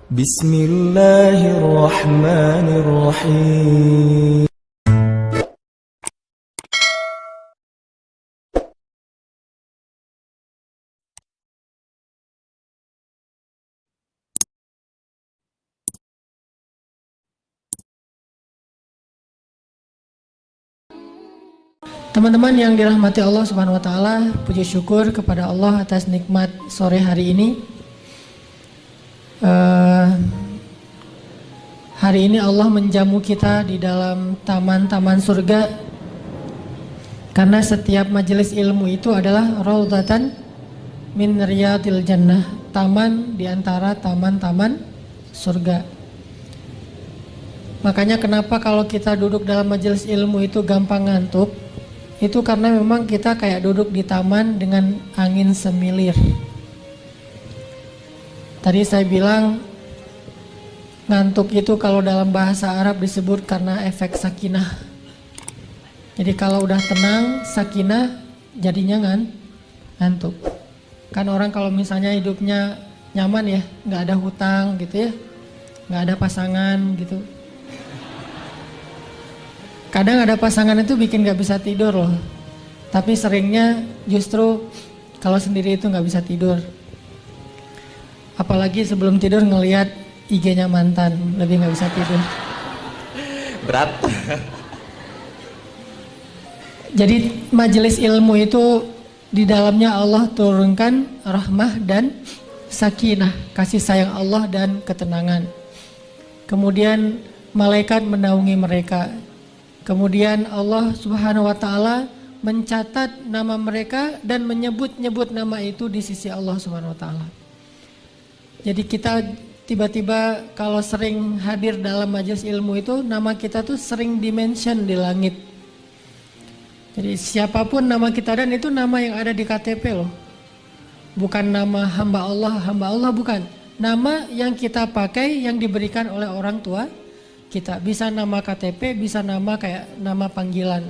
بسم الله الرحمن الرحيم Teman-teman yang dirahmati Allah Subhanahu wa taala, puji syukur kepada Allah atas nikmat sore hari ini. Hari ini Allah menjamu kita di dalam taman-taman surga. Karena setiap majelis ilmu itu adalah raudhatan min riyadil jannah, taman di antara taman-taman surga. Makanya kenapa kalau kita duduk dalam majelis ilmu itu gampang ngantuk? Itu karena memang kita kayak duduk di taman dengan angin semilir. Tadi saya bilang ngantuk itu kalau dalam bahasa Arab disebut karena efek sakinah. Jadi kalau udah tenang, sakinah, jadinya ngantuk. Kan orang kalau misalnya hidupnya nyaman ya, nggak ada hutang gitu ya, nggak ada pasangan gitu. Kadang ada pasangan itu bikin gak bisa tidur loh. Tapi seringnya justru kalau sendiri itu gak bisa tidur. Apalagi sebelum tidur ngelihat IG-nya mantan, lebih gak bisa tidur. berat. Jadi majelis ilmu itu di dalamnya Allah turunkan rahmah dan sakinah, kasih sayang Allah dan ketenangan. Kemudian malaikat menaungi mereka. Kemudian Allah Subhanahu wa taala mencatat nama mereka dan menyebut-nyebut nama itu di sisi Allah Subhanahu wa taala. Jadi kita tiba-tiba kalau sering hadir dalam majelis ilmu itu nama kita tuh sering dimention di langit. Jadi siapapun nama kita dan itu nama yang ada di KTP loh. Bukan nama hamba Allah bukan. Nama yang kita pakai yang diberikan oleh orang tua kita, bisa nama KTP, bisa nama kayak nama panggilan.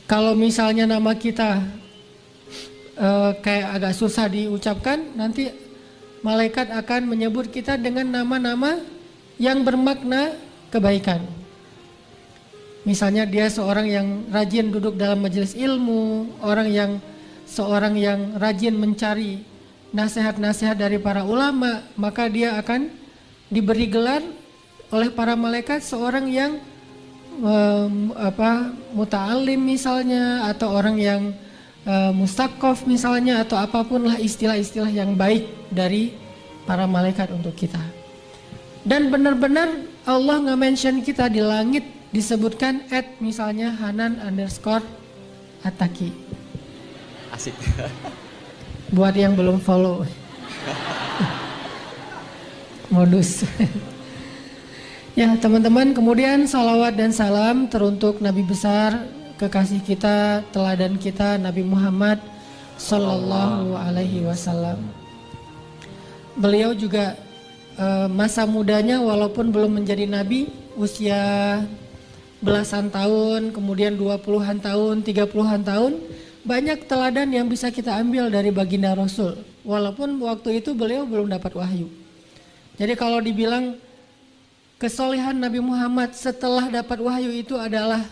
Kalau misalnya nama kita kayak agak susah diucapkan, nanti malaikat akan menyebut kita dengan nama-nama yang bermakna kebaikan. Misalnya dia seorang yang rajin duduk dalam majelis ilmu, seorang yang rajin mencari nasihat-nasihat dari para ulama, maka dia akan diberi gelar oleh para malaikat seorang yang muta'alim misalnya, atau orang yang mustaqof misalnya, atau apapun lah istilah-istilah yang baik dari para malaikat untuk kita. Dan benar-benar Allah nge-mention kita di langit, disebutkan misalnya Hanan_Ataki. Asik. Buat yang belum follow. Modus. Ya teman-teman, kemudian salawat dan salam teruntuk Nabi besar, kekasih kita, teladan kita, Nabi Muhammad Sallallahu Alaihi Wasallam. Beliau juga masa mudanya walaupun belum menjadi Nabi, usia belasan tahun, kemudian 20-an tahun, 30-an tahun, banyak teladan yang bisa kita ambil dari baginda Rasul. Walaupun waktu itu beliau belum dapat wahyu. Jadi kalau dibilang kesolehan Nabi Muhammad setelah dapat wahyu itu adalah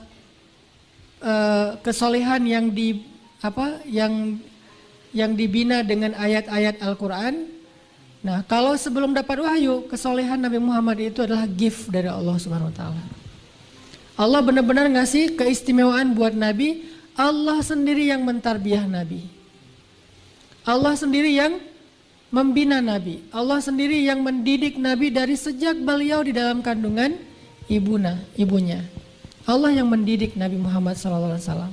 kesolehan yang dibina dengan ayat-ayat Al-Quran. Nah, kalau sebelum dapat wahyu, kesolehan Nabi Muhammad itu adalah gift dari Allah Subhanahu wa taala. Allah benar-benar ngasih keistimewaan buat Nabi. Allah sendiri yang mentarbiyah Nabi. Allah sendiri yang membina Nabi. Allah sendiri yang mendidik Nabi dari sejak beliau di dalam kandungan ibunya. Allah yang mendidik Nabi Muhammad SAW.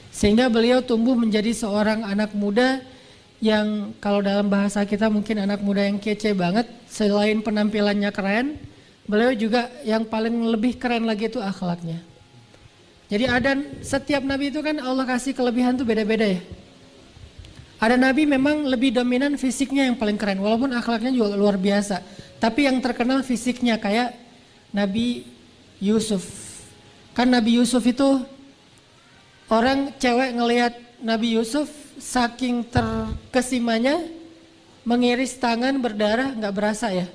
Sehingga beliau tumbuh menjadi seorang anak muda yang kalau dalam bahasa kita mungkin anak muda yang kece banget. Selain penampilannya keren, beliau juga yang paling lebih keren lagi itu akhlaknya. Jadi setiap Nabi itu kan Allah kasih kelebihan tuh beda-beda ya. Ada Nabi memang lebih dominan fisiknya yang paling keren, walaupun akhlaknya juga luar biasa. Tapi yang terkenal fisiknya kayak Nabi Yusuf. Kan Nabi Yusuf itu orang cewek ngelihat Nabi Yusuf saking terkesimanya mengiris tangan berdarah nggak berasa ya.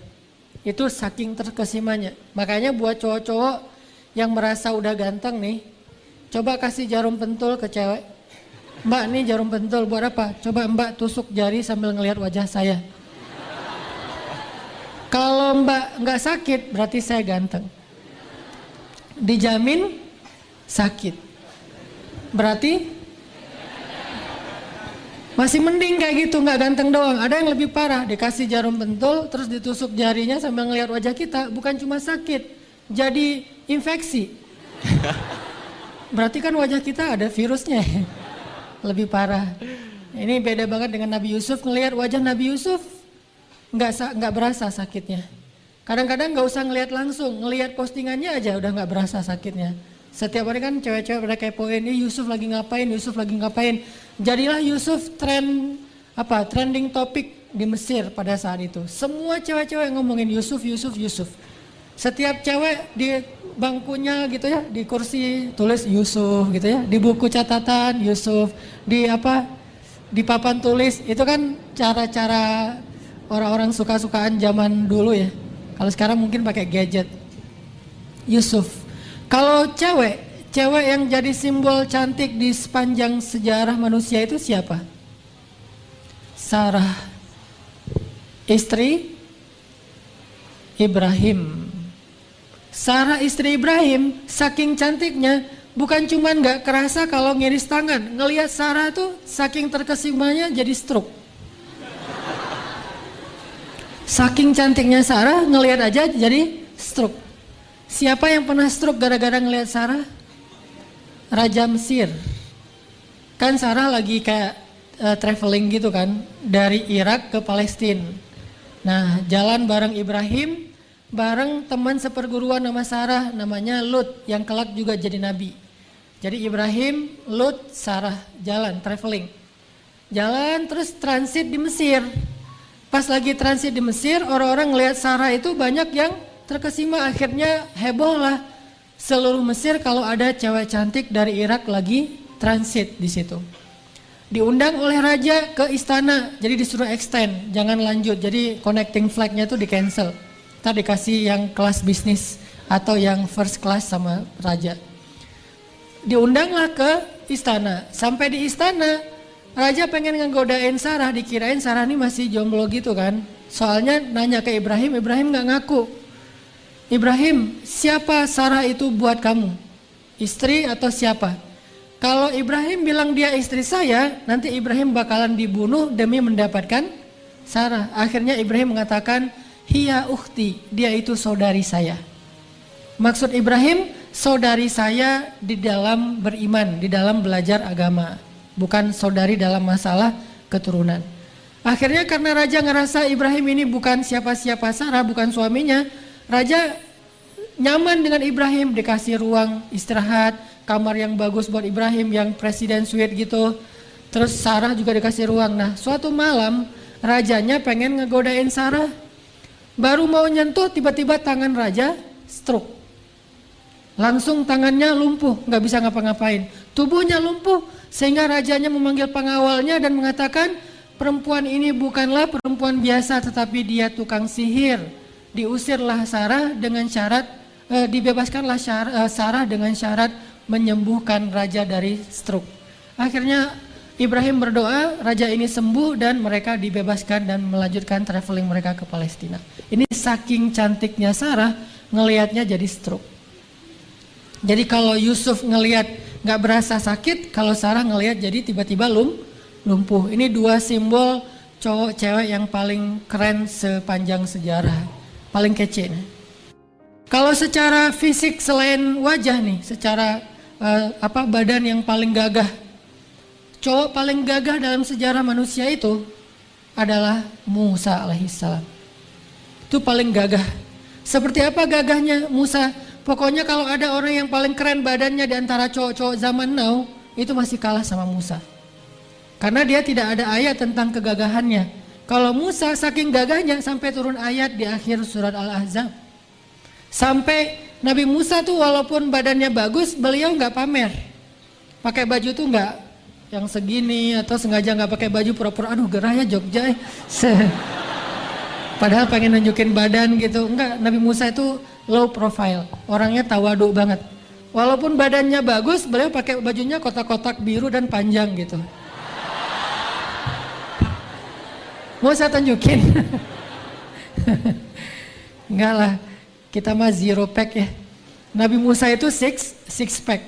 Itu saking terkesimanya. Makanya buat cowok-cowok yang merasa udah ganteng nih, coba kasih jarum pentul ke cewek. Mbak, nih jarum pentul buat apa? Coba Mbak tusuk jari sambil ngelihat wajah saya. Kalau Mbak nggak sakit, berarti saya ganteng. Dijamin sakit. Berarti masih mending kayak gitu, nggak ganteng doang. Ada yang lebih parah, dikasih jarum pentul, terus ditusuk jarinya sambil ngelihat wajah kita. Bukan cuma sakit, jadi infeksi. Berarti kan wajah kita ada virusnya. Lebih parah. Ini beda banget dengan Nabi Yusuf. Ngelihat wajah Nabi Yusuf, nggak berasa sakitnya. Kadang-kadang nggak usah ngelihat langsung, ngelihat postingannya aja udah nggak berasa sakitnya. Setiap hari kan cewek-cewek pada kepoin, ini Yusuf lagi ngapain, Yusuf lagi ngapain. Jadilah Yusuf trending topik di Mesir pada saat itu. Semua cewek-cewek ngomongin Yusuf, Yusuf, Yusuf. Setiap cewek di bangkunya gitu ya, di kursi tulis Yusuf gitu ya, di buku catatan Yusuf, di papan tulis. Itu kan cara-cara orang-orang suka-sukaan zaman dulu ya. Kalau sekarang mungkin pakai gadget. Yusuf. Kalau cewek yang jadi simbol cantik di sepanjang sejarah manusia itu siapa? Sarah, istri Ibrahim. Sarah istri Ibrahim saking cantiknya, bukan cuman gak kerasa kalau ngiris tangan. Ngelihat Sarah tuh saking terkesimanya jadi stroke. Saking cantiknya Sarah, ngelihat aja jadi stroke. Siapa yang pernah stroke gara-gara ngelihat Sarah? Raja Mesir. Kan Sarah lagi kayak traveling gitu kan, dari Irak ke Palestina. Nah, jalan bareng Ibrahim, bareng teman seperguruan nama Sarah, namanya Lut, yang kelak juga jadi nabi. Jadi Ibrahim, Lut, Sarah jalan, traveling. Jalan terus transit di Mesir. Pas lagi transit di Mesir, orang-orang ngelihat Sarah itu banyak yang terkesima, akhirnya heboh lah seluruh Mesir kalau ada cewek cantik dari Irak lagi transit di situ. Diundang oleh raja ke istana, jadi disuruh extend, jangan lanjut. Jadi connecting flight-nya tuh di cancel. Ntar dikasih yang kelas bisnis atau yang first class sama raja. Diundanglah ke istana. Sampai di istana, raja pengen ngegodain Sarah, dikirain Sarah ini masih jomblo gitu kan. Soalnya nanya ke Ibrahim, Ibrahim nggak ngaku. Ibrahim, siapa Sarah itu buat kamu? Istri atau siapa? Kalau Ibrahim bilang dia istri saya, nanti Ibrahim bakalan dibunuh demi mendapatkan Sarah. Akhirnya Ibrahim mengatakan, hiya ukhti, dia itu saudari saya. Maksud Ibrahim, saudari saya di dalam beriman, di dalam belajar agama. Bukan saudari dalam masalah keturunan. Akhirnya karena raja ngerasa Ibrahim ini bukan siapa-siapa Sarah, bukan suaminya, raja nyaman dengan Ibrahim, dikasih ruang istirahat, kamar yang bagus buat Ibrahim, yang presiden suite gitu. Terus Sarah juga dikasih ruang. Nah, suatu malam rajanya pengen ngegodain Sarah. Baru mau nyentuh, tiba-tiba tangan raja stroke. Langsung tangannya lumpuh, nggak bisa ngapa-ngapain. Tubuhnya lumpuh, sehingga rajanya memanggil pengawalnya dan mengatakan, perempuan ini bukanlah perempuan biasa, tetapi dia tukang sihir. Diusirlah Sarah dengan syarat, dibebaskanlah Sarah dengan syarat menyembuhkan raja dari stroke. Akhirnya Ibrahim berdoa, raja ini sembuh dan mereka dibebaskan dan melanjutkan traveling mereka ke Palestina. Ini saking cantiknya Sarah, ngelihatnya jadi stroke. Jadi kalau Yusuf ngelihat nggak berasa sakit, kalau Sarah ngelihat jadi tiba-tiba lumpuh. Ini dua simbol cowok cewek yang paling keren sepanjang sejarah. Paling kece nih. Kalau secara fisik selain wajah nih, secara badan yang paling gagah, cowok paling gagah dalam sejarah manusia itu adalah Musa alaihissalam. Itu paling gagah. Seperti apa gagahnya Musa? Pokoknya kalau ada orang yang paling keren badannya di antara cowok-cowok zaman now, itu masih kalah sama Musa. Karena dia tidak ada ayat tentang kegagahannya. Kalau Musa saking gagahnya sampai turun ayat di akhir surat Al-Ahzab. Sampai Nabi Musa tuh walaupun badannya bagus, beliau nggak pamer. Pakai baju tuh nggak yang segini, atau sengaja nggak pakai baju pura-pura aduh gerah ya Jogja. Padahal pengen nunjukin badan gitu. Enggak, Nabi Musa itu low profile, orangnya tawadu banget. Walaupun badannya bagus, beliau pakai bajunya kotak-kotak biru dan panjang gitu. Mau saya tunjukin? Enggak lah, kita mah zero pack ya. Nabi Musa itu six pack.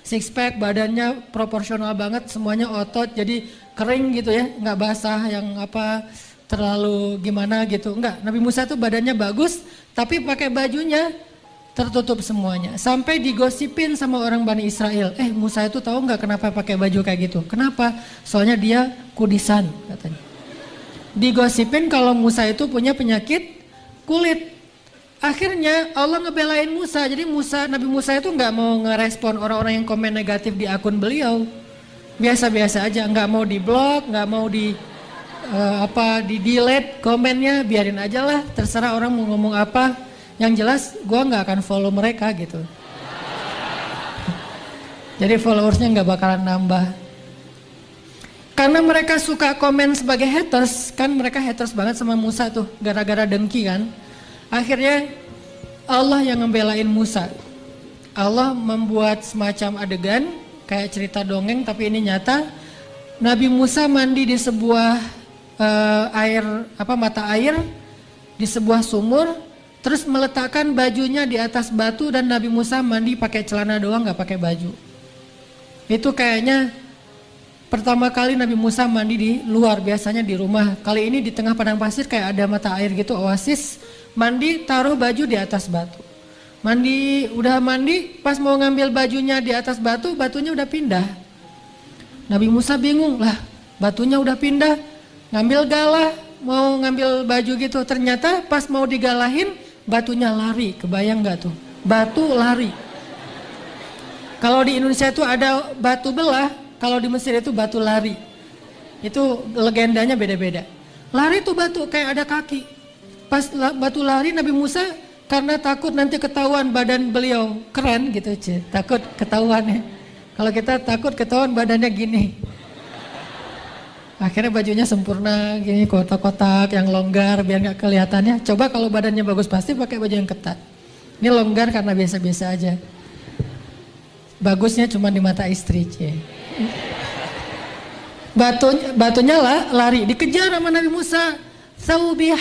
Six pack, badannya proporsional banget, semuanya otot, jadi kering gitu ya, nggak basah yang apa terlalu gimana gitu. Enggak, Nabi Musa itu badannya bagus, tapi pakai bajunya tertutup semuanya. Sampai digosipin sama orang Bani Israel, Musa itu tahu nggak kenapa pakai baju kayak gitu? Kenapa? Soalnya dia kudisan katanya. Digosipin kalau Musa itu punya penyakit kulit. Akhirnya Allah ngebelain Musa. Jadi Nabi Musa itu nggak mau ngerespon orang-orang yang komen negatif di akun beliau. Biasa-biasa aja, nggak mau di blok, nggak mau di delete komennya, biarin aja lah. Terserah orang mau ngomong apa. Yang jelas, gua nggak akan follow mereka gitu. Jadi followersnya nggak bakalan nambah. Karena mereka suka komen sebagai haters, kan mereka haters banget sama Musa tuh, gara-gara dengki kan. Akhirnya Allah yang ngebelain Musa. Allah membuat semacam adegan kayak cerita dongeng tapi ini nyata. Nabi Musa mandi di sebuah mata air di sebuah sumur, terus meletakkan bajunya di atas batu dan Nabi Musa mandi pakai celana doang, nggak pakai baju. Itu kayaknya pertama kali Nabi Musa mandi di luar, biasanya di rumah. Kali ini di tengah padang pasir kayak ada mata air gitu, oasis. Mandi, taruh baju di atas batu. Udah mandi, pas mau ngambil bajunya di atas batu, batunya udah pindah. Nabi Musa bingung, lah batunya udah pindah, ngambil galah, mau ngambil baju gitu. Ternyata pas mau digalahin, batunya lari, kebayang gak tuh? Batu lari. Kalau di Indonesia itu ada batu belah, kalau di Mesir itu batu lari. Itu legendanya beda-beda. Lari tuh batu kayak ada kaki. Pas batu lari Nabi Musa karena takut nanti ketahuan badan beliau keren gitu aja. Takut ketahuan ya. Kalau kita takut ketahuan badannya gini. Akhirnya bajunya sempurna gini, kotak-kotak yang longgar biar gak kelihatannya. Coba kalau badannya bagus pasti pakai baju yang ketat. Ini longgar karena biasa-biasa aja. Bagusnya cuma di mata istri. Batunya lari, dikejar sama Nabi Musa. Thawbi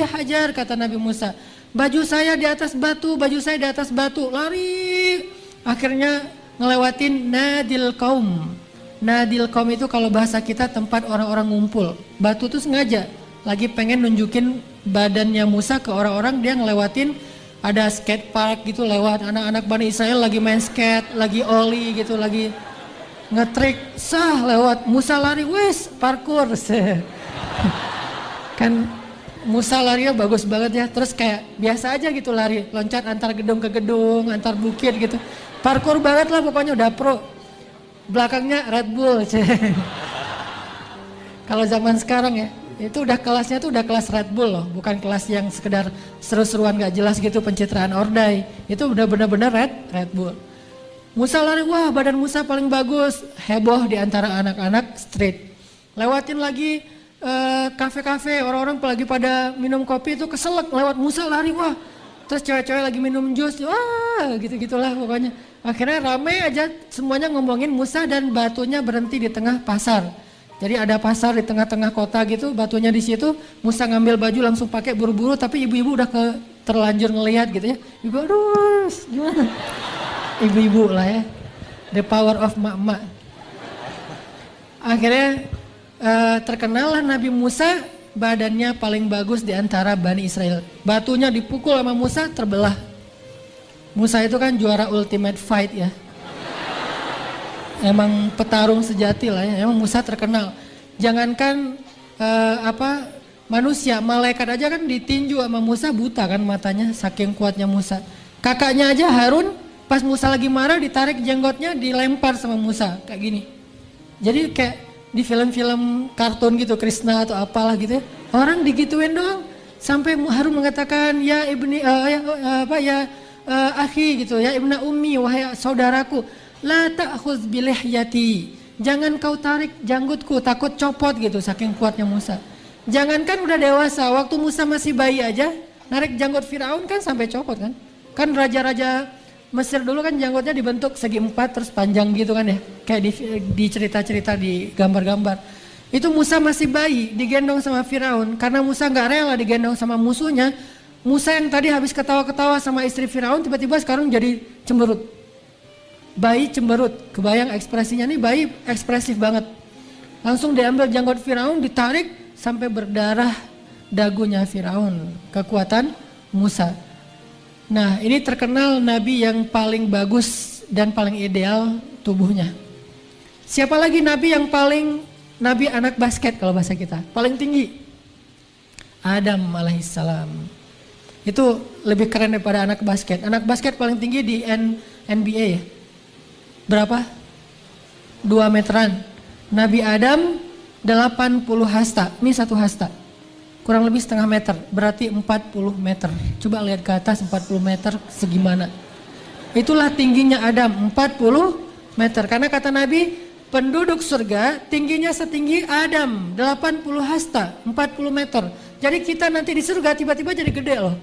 hajar, kata Nabi Musa. Baju saya di atas batu, lari. Akhirnya ngelewatin Nadil Qaum. Nadil Qaum itu kalau bahasa kita tempat orang-orang ngumpul. Batu tuh sengaja, lagi pengen nunjukin badannya Musa ke orang-orang, dia ngelewatin ada skate park gitu lewat. Anak-anak Bani Israel lagi main skate, lagi oli gitu, lagi ngetrik, lewat. Musa lari, wes parkour. Kan Musa larinya bagus banget ya, terus kayak biasa aja gitu lari, loncat antar gedung ke gedung, antar bukit gitu. Parkour banget lah pokoknya, udah pro. Belakangnya Red Bull. Kalau zaman sekarang ya, itu udah kelasnya tuh udah kelas Red Bull loh, bukan kelas yang sekedar seru-seruan gak jelas gitu pencitraan ordai. Itu udah bener-bener Red Bull. Musa lari, wah badan Musa paling bagus, heboh di antara anak-anak street. Lewatin lagi kafe-kafe, orang-orang lagi pada minum kopi itu keselak lewat, Musa lari, wah. Terus cewek-cewek lagi minum jus, wah gitu-gitulah pokoknya. Akhirnya ramai aja semuanya ngomongin Musa dan batunya berhenti di tengah pasar. Jadi ada pasar di tengah-tengah kota gitu, batunya di situ. Musa ngambil baju langsung pakai buru-buru, tapi ibu-ibu udah terlanjur ngelihat gitu ya. Ibu aduh gimana? Ibu-ibu lah ya. The power of mak-mak. Akhirnya terkenal lah Nabi Musa badannya paling bagus di antara Bani Israel. Batunya dipukul sama Musa terbelah. Musa itu kan juara ultimate fight ya. Emang petarung sejati lah ya. Emang Musa terkenal. Jangankan manusia, malaikat aja kan ditinju sama Musa buta kan matanya saking kuatnya Musa. Kakaknya aja Harun pas Musa lagi marah ditarik jenggotnya dilempar sama Musa kayak gini. Jadi kayak di film-film kartun gitu, Krishna atau apalah gitu ya. Orang digituin doang. Sampai Harun mengatakan, ya ibni, akhi gitu, ya ibna ummi, wahai saudaraku. La ta'khuz bilihyati. jangan kau tarik janggutku, takut copot gitu, saking kuatnya Musa. Jangankan udah dewasa, waktu Musa masih bayi aja, narik janggut Firaun kan sampai copot kan. Kan raja-raja Mesir dulu kan janggutnya dibentuk segi 4 terus panjang gitu kan ya. Kayak di cerita-cerita di gambar-gambar. Itu Musa masih bayi digendong sama Firaun. Karena Musa gak rela digendong sama musuhnya. Musa yang tadi habis ketawa-ketawa sama istri Firaun tiba-tiba sekarang jadi cemberut. Bayi cemberut, kebayang ekspresinya nih, bayi ekspresif banget. Langsung diambil janggut Firaun, ditarik sampai berdarah dagunya Firaun. Kekuatan Musa. Nah, ini terkenal nabi yang paling bagus dan paling ideal tubuhnya. Siapa lagi nabi yang nabi anak basket kalau bahasa kita, paling tinggi? Adam alaihissalam. Itu lebih keren daripada anak basket. Anak basket paling tinggi di NBA ya. Berapa? 2 meteran. Nabi Adam 80 hasta. Ini 1 hasta. Kurang lebih setengah meter, berarti 40 meter. Coba lihat ke atas 40 meter segimana. Itulah tingginya Adam, 40 meter. Karena kata Nabi, penduduk surga tingginya setinggi Adam, 80 hasta, 40 meter. Jadi kita nanti di surga tiba-tiba jadi gede loh.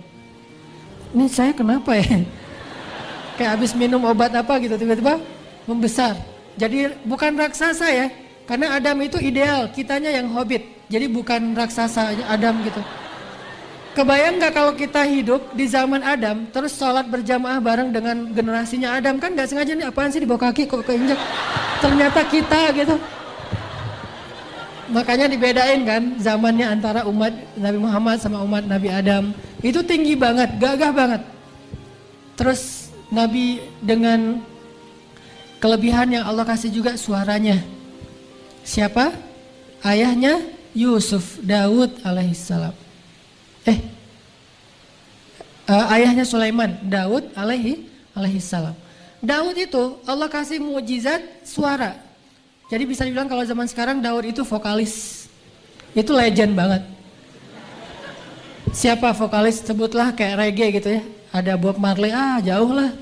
Ini saya kenapa ya? Kayak habis minum obat apa gitu, tiba-tiba membesar. Jadi bukan raksasa ya. Karena Adam itu ideal, kitanya yang hobbit. Jadi bukan raksasa Adam gitu. Kebayang gak kalau kita hidup di zaman Adam, terus sholat berjamaah bareng dengan generasinya Adam, kan gak sengaja nih apaan sih di bawah kaki kok keinjak. Ternyata kita gitu. Makanya dibedain kan zamannya antara umat Nabi Muhammad sama umat Nabi Adam. Itu tinggi banget, gagah banget. Terus Nabi dengan kelebihan yang Allah kasih juga suaranya. Siapa? Ayahnya Yusuf, Daud alaihissalam. Ayahnya Sulaiman, Daud alaihissalam. Daud itu Allah kasih mukjizat suara. Jadi bisa dibilang kalau zaman sekarang Daud itu vokalis. Itu legend banget. Siapa vokalis? Sebutlah kayak reggae gitu ya. Ada Bob Marley, jauh lah.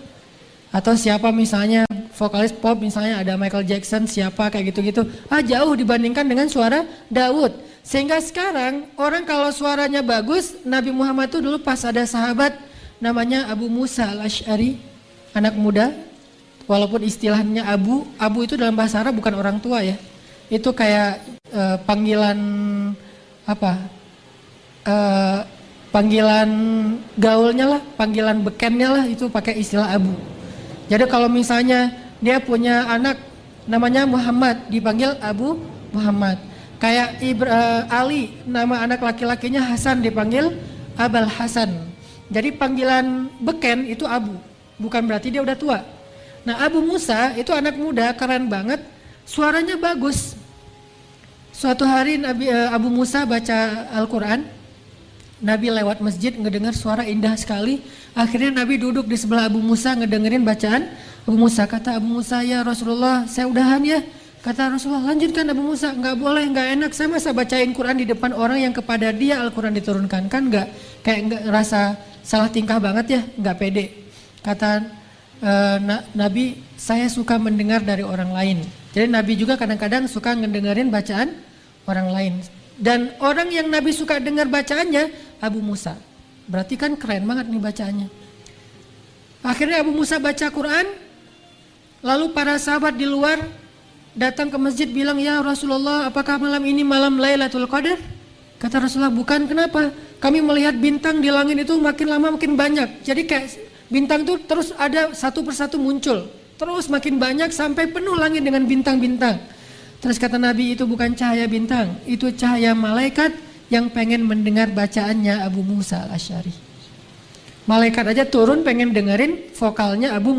Atau siapa misalnya vokalis pop, misalnya ada Michael Jackson, siapa kayak gitu-gitu. Jauh dibandingkan dengan suara Daud. Sehingga sekarang orang kalau suaranya bagus, Nabi Muhammad itu dulu pas ada sahabat namanya Abu Musa al-Ash'ari, anak muda. Walaupun istilahnya Abu itu dalam bahasa Arab bukan orang tua ya. Itu kayak panggilan apa? Panggilan gaulnya lah, panggilan bekennya lah, itu pakai istilah Abu. Jadi kalau misalnya dia punya anak namanya Muhammad, dipanggil Abu Muhammad. Kayak Ali, nama anak laki-lakinya Hasan, dipanggil Abul Hasan. Jadi panggilan beken itu Abu, bukan berarti dia udah tua. Nah, Abu Musa itu anak muda, keren banget, suaranya bagus. Suatu hari Abu Musa baca Al-Quran, Nabi lewat masjid ngedengar suara indah sekali. Akhirnya Nabi duduk di sebelah Abu Musa ngedengerin bacaan Abu Musa. Kata Abu Musa, ya Rasulullah, saya udahan ya. Kata Rasulullah, lanjutkan Abu Musa. Enggak boleh, enggak enak. Saya masa bacain Quran di depan orang yang kepada dia Al-Quran diturunkan. Kan enggak, kayak enggak rasa salah tingkah banget ya, enggak pede. Kata Nabi, saya suka mendengar dari orang lain. Jadi Nabi juga kadang-kadang suka ngedengerin bacaan orang lain. Dan orang yang Nabi suka dengar bacaannya Abu Musa. Berarti kan keren banget nih bacaannya. Akhirnya Abu Musa baca Quran. Lalu para sahabat di luar datang ke masjid bilang, ya Rasulullah, apakah malam ini malam Lailatul Qadar? Kata Rasulullah, bukan. Kenapa? Kami melihat bintang di langit itu makin lama makin banyak. Jadi kayak bintang itu terus ada satu persatu muncul. Terus makin banyak sampai penuh langit dengan bintang-bintang. Terus kata Nabi, itu bukan cahaya bintang, itu cahaya malaikat yang pengen mendengar bacaannya Abu Musa al-Ash'ari. Malaikat aja turun pengen dengerin vokalnya Abu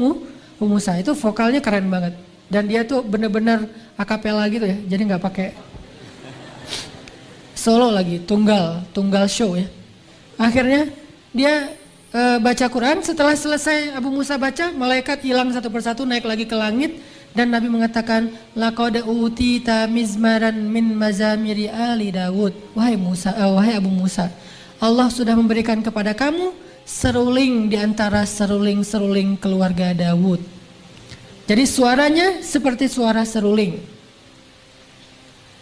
Musa, itu vokalnya keren banget. Dan dia tuh bener-bener akapela gitu ya, jadi gak pakai solo lagi, tunggal show ya. Akhirnya dia baca Quran, setelah selesai Abu Musa baca, malaikat hilang satu persatu naik lagi ke langit. Dan Nabi mengatakan, laqad utita mizmaran min mazamiri ali Daud. Wahai Abu Musa, Allah sudah memberikan kepada kamu seruling di antara seruling-seruling keluarga Daud. Jadi suaranya seperti suara seruling.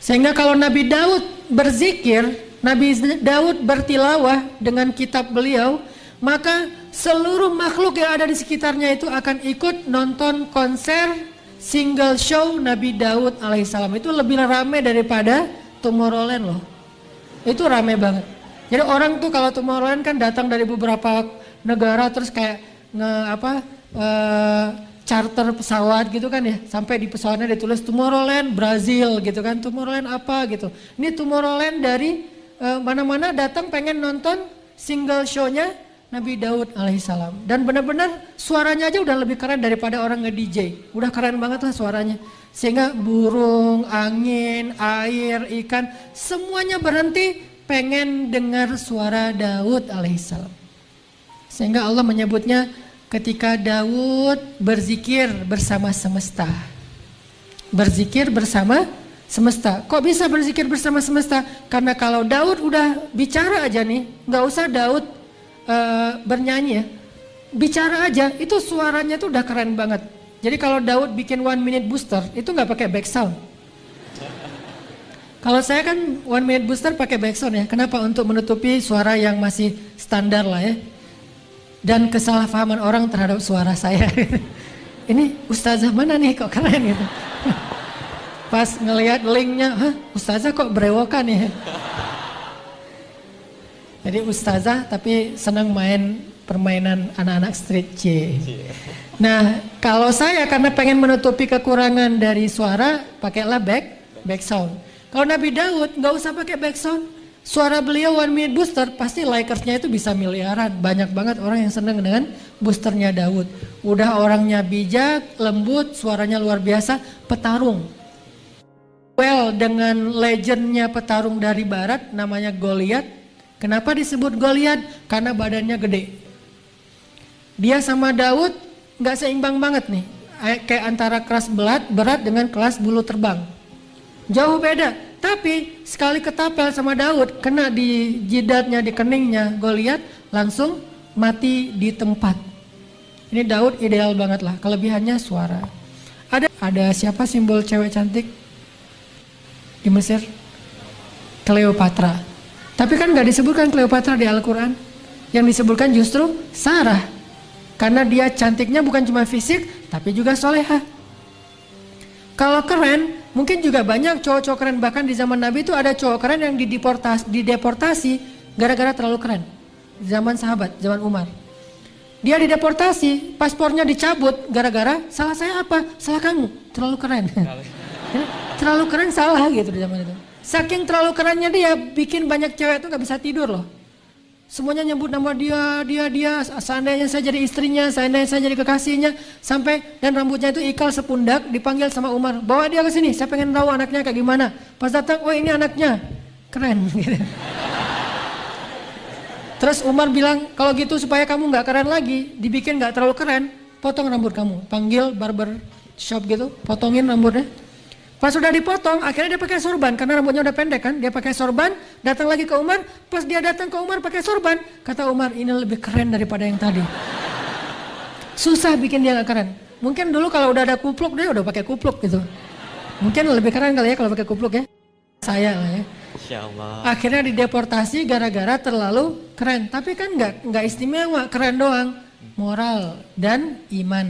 Sehingga kalau Nabi Daud berzikir, Nabi Daud bertilawah dengan kitab beliau, maka seluruh makhluk yang ada di sekitarnya itu akan ikut nonton konser single show Nabi Daud alaihissalam. Itu lebih ramai daripada Tomorrowland loh. Itu ramai banget. Jadi orang tuh kalau Tomorrowland kan datang dari beberapa negara terus kayak charter pesawat gitu kan ya, sampai di pesawatnya ditulis Tomorrowland Brazil gitu kan, Tomorrowland apa gitu. Ini Tomorrowland dari mana-mana datang pengen nonton single show-nya Nabi Daud alaihissalam. Dan benar-benar suaranya aja udah lebih keren daripada orang nge-DJ. Udah keren banget lah suaranya. Sehingga burung, angin, air, ikan, semuanya berhenti pengen dengar suara Daud alaihissalam. Sehingga Allah menyebutnya ketika Daud berzikir bersama semesta. Berzikir bersama semesta. Kok bisa berzikir bersama semesta? Karena kalau Daud udah bicara aja nih, nggak usah Daud bernyanyi ya, bicara aja itu suaranya tuh udah keren banget. Jadi kalau Daud bikin 1 minute booster itu nggak pakai back sound. Kalau saya kan 1 minute booster pakai back sound ya. Kenapa? Untuk menutupi suara yang masih standar lah ya. Dan kesalahpahaman orang terhadap suara saya. Ini ustazah mana nih kok keren gitu. Pas ngelihat linknya, hah ustazah kok berewokan ya. Jadi ustazah tapi senang main permainan anak-anak street C. Nah kalau saya karena pengen menutupi kekurangan dari suara, pakailah back sound. Kalau Nabi Daud nggak usah pakai back sound. Suara beliau 1 minute booster pasti likersnya itu bisa miliaran. Banyak banget orang yang senang dengan boosternya Daud. Udah orangnya bijak, lembut, suaranya luar biasa, petarung. Well, dengan legendnya petarung dari barat namanya Goliat. Kenapa disebut Goliat? Karena badannya gede. Dia sama Daud nggak seimbang banget nih. Kayak antara kelas berat dengan kelas bulu terbang. Jauh beda. Tapi sekali ketapel sama Daud, kena di jidatnya, di keningnya Goliat, langsung mati di tempat. Ini Daud ideal banget lah, kelebihannya suara. Ada siapa simbol cewek cantik di Mesir? Cleopatra. Tapi kan gak disebutkan Cleopatra di Al-Quran. Yang disebutkan justru Sarah. Karena dia cantiknya bukan cuma fisik, tapi juga solehah. Kalau keren, mungkin juga banyak cowok-cowok keren. Bahkan di zaman Nabi itu ada cowok keren yang dideportasi gara-gara terlalu keren. Zaman sahabat, zaman Umar. Dia dideportasi, paspornya dicabut gara-gara salah saya apa? Salah kamu, terlalu keren. Terlalu keren salah gitu di zaman itu. Saking terlalu kerennya dia bikin banyak cewek itu gak bisa tidur loh. Semuanya nyebut nama dia, seandainya saya jadi istrinya, seandainya saya jadi kekasihnya, sampai dan rambutnya itu ikal sepundak, dipanggil sama Umar, bawa dia ke sini, saya pengen tahu anaknya kayak gimana. Pas datang, oh ini anaknya, keren. Gitu. Terus Umar bilang, kalau gitu supaya kamu nggak keren lagi, dibikin nggak terlalu keren, potong rambut kamu, panggil barber shop gitu, potongin rambutnya. Pas sudah dipotong, akhirnya dia pakai sorban karena rambutnya udah pendek kan. Dia pakai sorban, datang lagi ke Umar. Pas dia datang ke Umar pakai sorban, kata Umar, ini lebih keren daripada yang tadi. Susah bikin dia gak keren. Mungkin dulu kalau udah ada kupluk dia udah pakai kupluk gitu. Mungkin lebih keren kali ya kalau pakai kupluk ya. Saya lah ya. Insya Allah. Akhirnya dideportasi gara-gara terlalu keren. Tapi kan nggak istimewa, keren doang. Moral dan iman.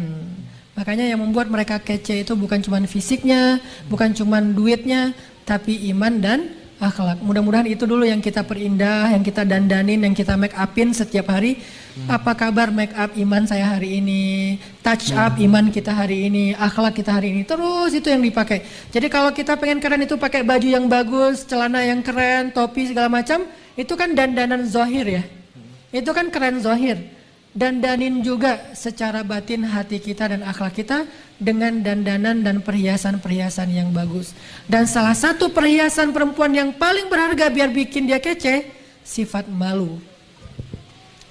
Makanya yang membuat mereka kece itu bukan cuma fisiknya, bukan cuma duitnya, tapi iman dan akhlak. Mudah-mudahan itu dulu yang kita perindah, yang kita dandanin, yang kita make upin setiap hari. Apa kabar make up iman saya hari ini, touch up iman kita hari ini, akhlak kita hari ini. Terus itu yang dipakai. Jadi kalau kita pengen keren itu pakai baju yang bagus, celana yang keren, topi segala macam, itu kan dandanan zahir ya. Itu kan keren zahir. Dandanin juga secara batin hati kita dan akhlak kita dengan dandanan dan perhiasan-perhiasan yang bagus. Dan salah satu perhiasan perempuan yang paling berharga biar bikin dia kece, sifat malu.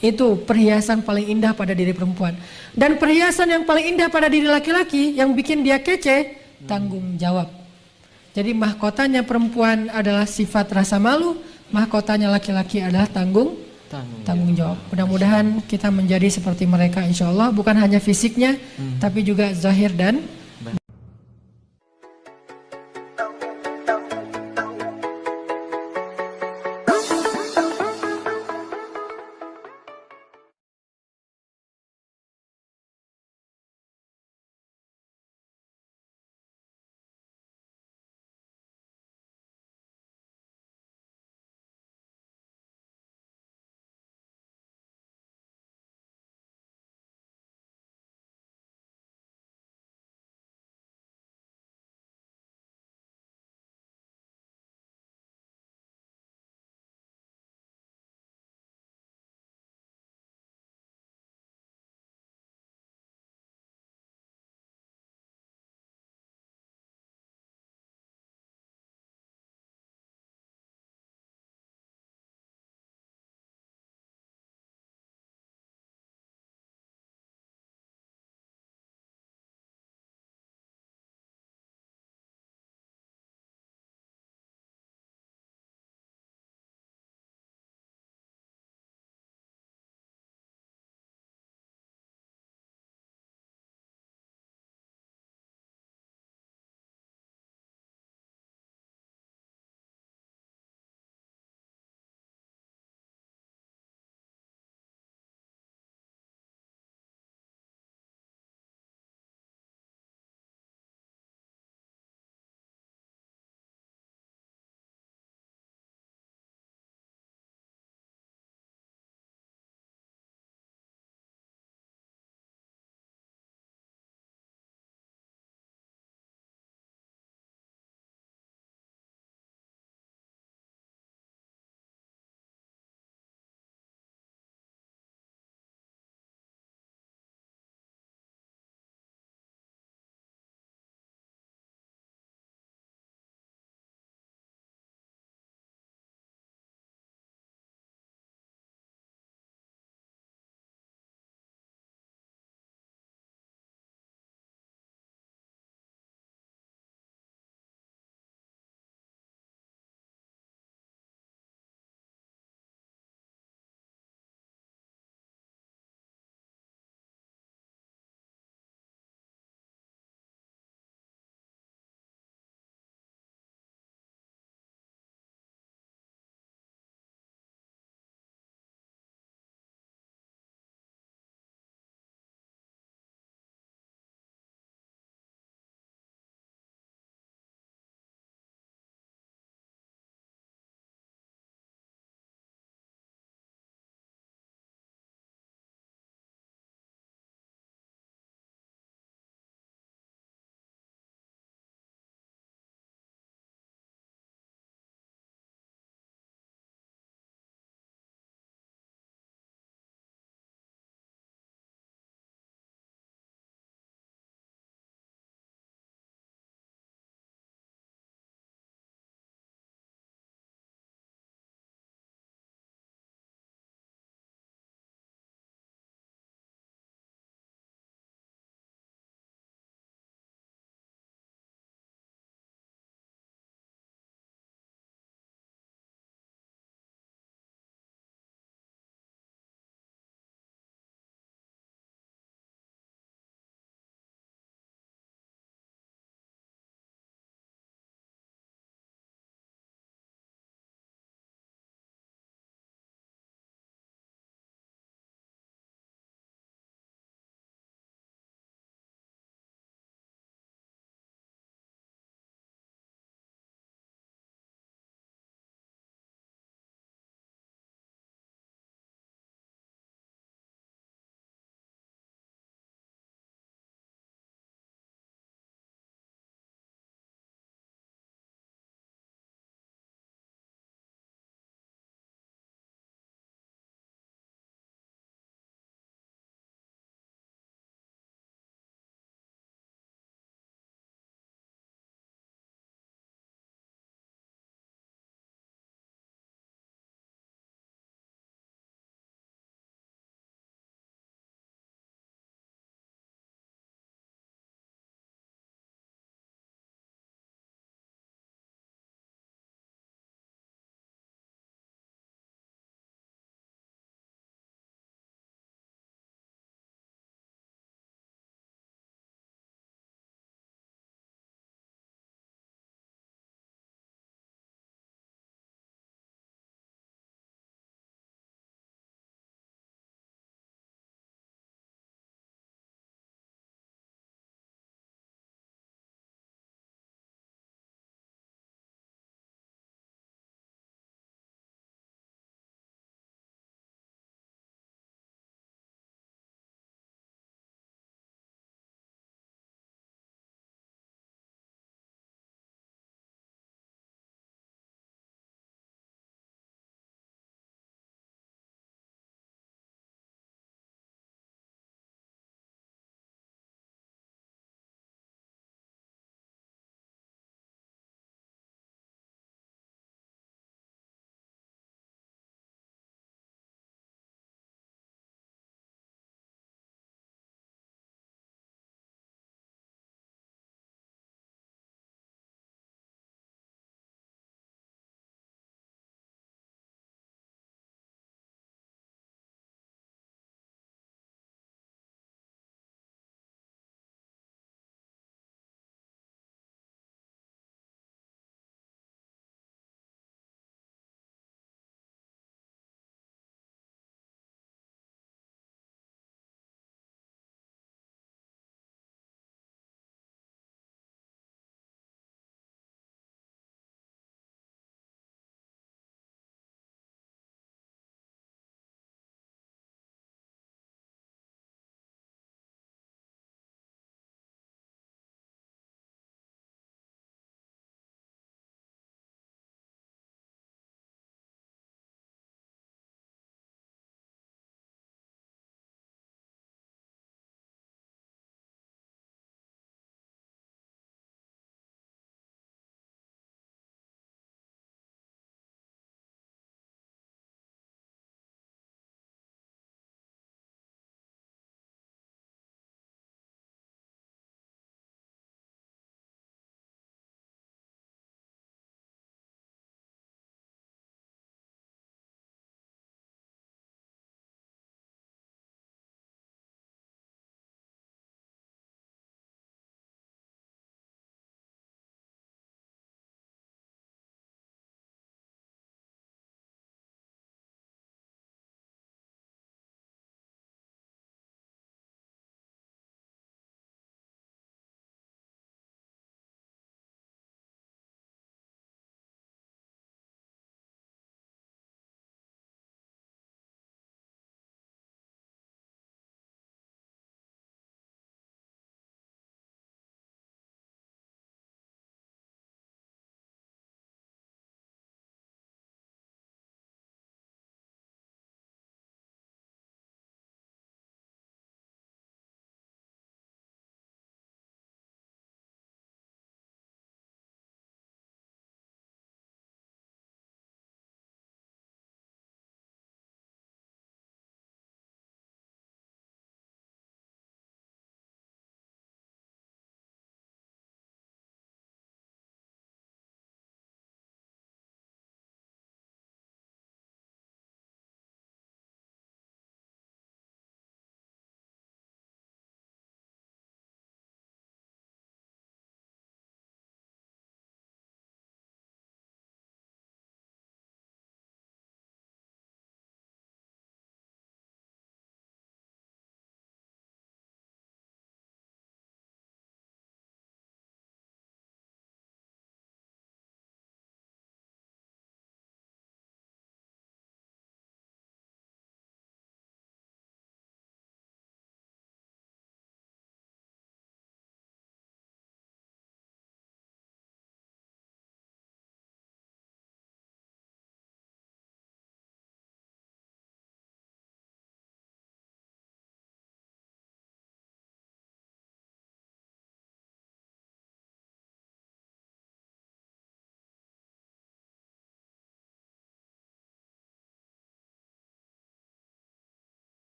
Itu perhiasan paling indah pada diri perempuan. Dan perhiasan yang paling indah pada diri laki-laki yang bikin dia kece, tanggung jawab. Jadi mahkotanya perempuan adalah sifat rasa malu, mahkotanya laki-laki adalah tanggung jawab. Mudah-mudahan kita menjadi seperti mereka insya Allah, bukan hanya fisiknya tapi juga zahir dan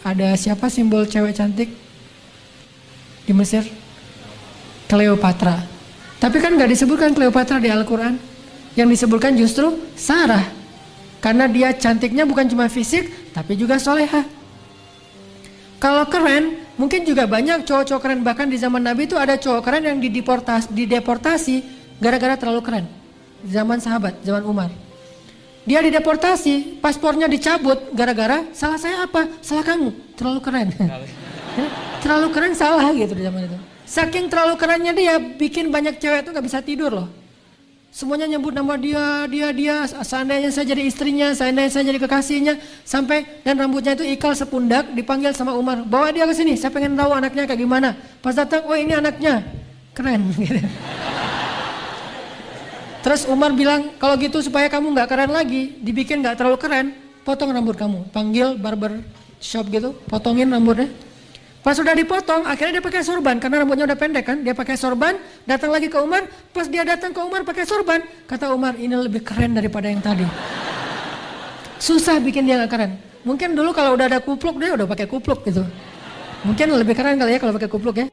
ada siapa simbol cewek cantik di Mesir? Cleopatra. Tapi kan nggak disebutkan Cleopatra di Al-Quran. Yang disebutkan justru Sarah. Karena dia cantiknya bukan cuma fisik, tapi juga soleha. Kalau keren, mungkin juga banyak cowok-cowok keren. Bahkan di zaman Nabi itu ada cowok keren yang dideportasi gara-gara terlalu keren. Di zaman sahabat, zaman Umar. Dia dideportasi, paspornya dicabut gara-gara salah saya apa? Salah kamu, terlalu keren. Terlalu keren salah gitu di zaman itu. Saking terlalu kerennya dia bikin banyak cewek itu gak bisa tidur loh. Semuanya nyebut nama dia, seandainya saya jadi istrinya, seandainya saya jadi kekasihnya. Sampai dan rambutnya itu ikal sepundak, dipanggil sama Umar. Bawa dia ke sini, saya pengen tahu anaknya kayak gimana. Pas datang, oh ini anaknya, keren gitu. Terus Umar bilang, kalau gitu supaya kamu gak keren lagi, dibikin gak terlalu keren, potong rambut kamu. Panggil barber shop gitu, potongin rambutnya. Pas sudah dipotong, akhirnya dia pakai sorban karena rambutnya udah pendek kan. Dia pakai sorban, datang lagi ke Umar. Pas dia datang ke Umar pakai sorban, kata Umar, ini lebih keren daripada yang tadi. Susah bikin dia gak keren. Mungkin dulu kalau udah ada kupluk, dia udah pakai kupluk gitu. Mungkin lebih keren kali ya kalau pakai kupluk ya.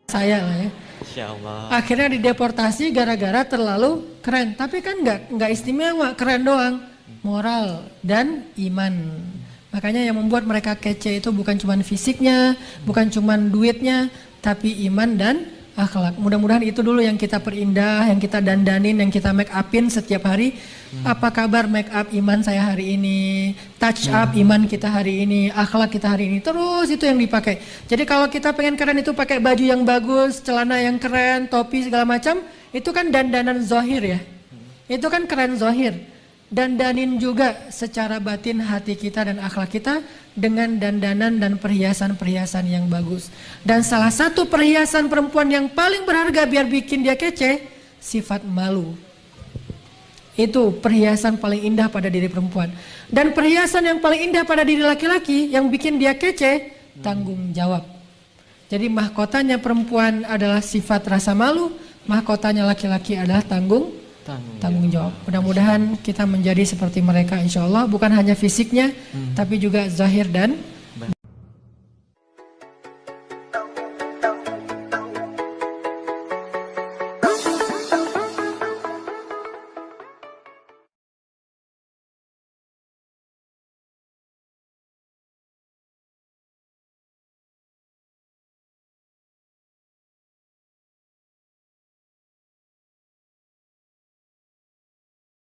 Saya lah ya. Insya Allah. Akhirnya dideportasi gara-gara terlalu keren. Tapi kan nggak istimewa, keren doang. Moral dan iman. Makanya yang membuat mereka kece itu bukan cuma fisiknya, bukan cuma duitnya, tapi iman dan akhlak. Mudah-mudahan itu dulu yang kita perindah, yang kita dandanin, yang kita make upin setiap hari. Apa kabar make up iman saya hari ini, touch up iman kita hari ini, akhlak kita hari ini. Terus itu yang dipakai. Jadi kalau kita pengen keren itu pakai baju yang bagus, celana yang keren, topi segala macam, itu kan dandanan zahir ya. Itu kan keren zahir. Dandanin juga secara batin hati kita dan akhlak kita dengan dandanan dan perhiasan-perhiasan yang bagus. Dan salah satu perhiasan perempuan yang paling berharga biar bikin dia kece, sifat malu. Itu perhiasan paling indah pada diri perempuan. Dan perhiasan yang paling indah pada diri laki-laki yang bikin dia kece, tanggung jawab. Jadi mahkotanya perempuan adalah sifat rasa malu, mahkotanya laki-laki adalah tanggung jawab. Mudah-mudahan kita menjadi seperti mereka insya Allah, bukan hanya fisiknya tapi juga zahir dan